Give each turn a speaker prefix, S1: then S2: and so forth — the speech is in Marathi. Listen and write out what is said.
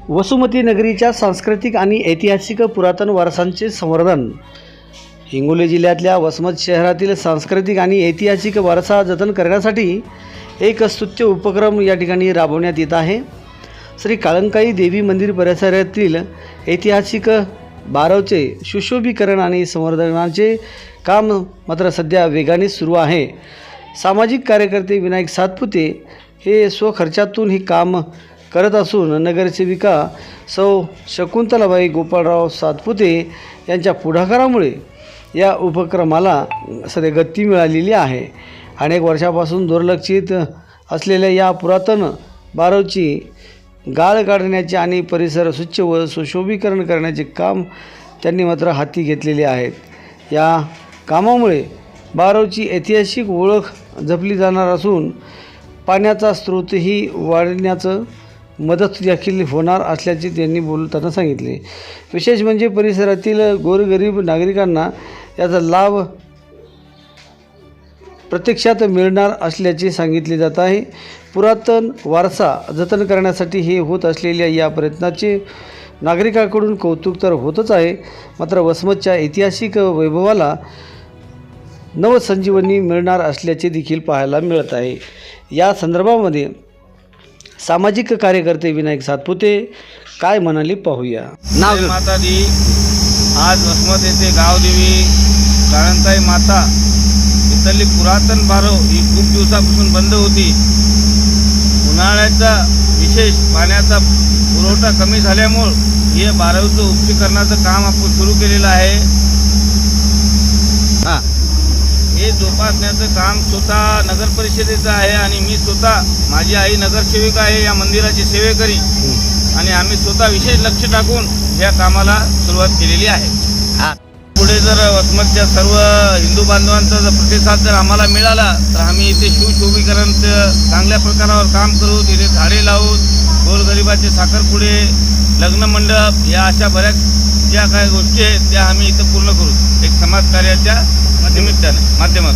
S1: वसुमती नगरीच्या सांस्कृतिक आणि ऐतिहासिक पुरातन वारसांचे संवर्धन. हिंगोली जिल्ह्यातल्या वसमत शहरातील सांस्कृतिक आणि ऐतिहासिक वारसा जतन करण्यासाठी एक स्तुत्य उपक्रम या ठिकाणी राबवण्यात येत आहे. श्री काळंकाई देवी मंदिर परिसरातील ऐतिहासिक बारवचे सुशोभीकरण आणि संवर्धनाचे काम मात्र सध्या वेगाने सुरू आहे. सामाजिक कार्यकर्ते विनायक सातपुते हे स्वखर्चातून हे काम करत असून नगरसेविका सौ शकुंतलाबाई गोपाळराव सातपुते यांच्या पुढाकारामुळे या उपक्रमाला सध्या गती मिळालेली आहे. अनेक वर्षापासून दुर्लक्षित असलेल्या या पुरातन बारवची गाळ काढण्याचे आणि परिसर स्वच्छ व सुशोभीकरण करण्याचे काम त्यांनी मात्र हाती घेतलेले आहेत. या कामामुळे बारवची ऐतिहासिक ओळख जपली जाणार असून पाण्याचा स्रोतही वाढण्याचं मदत देखील होणार असल्याचे त्यांनी बोलताना सांगितले. विशेष म्हणजे परिसरातील गोरगरीब नागरिकांना याचा लाभ प्रत्यक्षात मिळणार असल्याचे सांगितले जात आहे. पुरातन वारसा जतन करण्यासाठी हे होत असलेल्या या प्रयत्नाचे नागरिकांकडून कौतुक तर होतच आहे, मात्र वसमतच्या ऐतिहासिक वैभवाला नवसंजीवनी मिळणार असल्याचे देखील पाहायला मिळत आहे. या संदर्भामध्ये सामाजिक कार्यकर्ते विनायक सातपुते काय म्हणाले पाहूया.
S2: नाव माता दी आज वसमत येथे गावदेवी काळंकाई माता इथली पुरातन बारव ही खूप दिवसापासून बंद होती. उन्हाळ्याचा विशेष पाण्याचा पुरवठा कमी झाल्यामुळे हे बारवचं उपचारीकरणाचं काम आपण सुरू केलेलं आहे. हे जोपासण्याचं काम स्वतः नगर परिषदेचं आहे आणि मी स्वतः माझी आई नगरसेविका आहे, या मंदिराची सेवेकरी, आणि आम्ही स्वतः विशेष लक्ष टाकून या कामाला सुरुवात केलेली आहे. पुढे जर वसमतच्या सर्व हिंदू बांधवांचा जर प्रतिसाद जर आम्हाला मिळाला तर आम्ही इथे सुशोभीकरणचं चांगल्या प्रकारावर काम करू. तिथे झाडे लावून गोरगरिबाचे साखरपुडे, लग्न मंडप या अशा बऱ्याच ज्या काही गोष्टी आहेत त्या आम्ही इथं पूर्ण करू, एक समाजकार्याच्या माध्यमातून.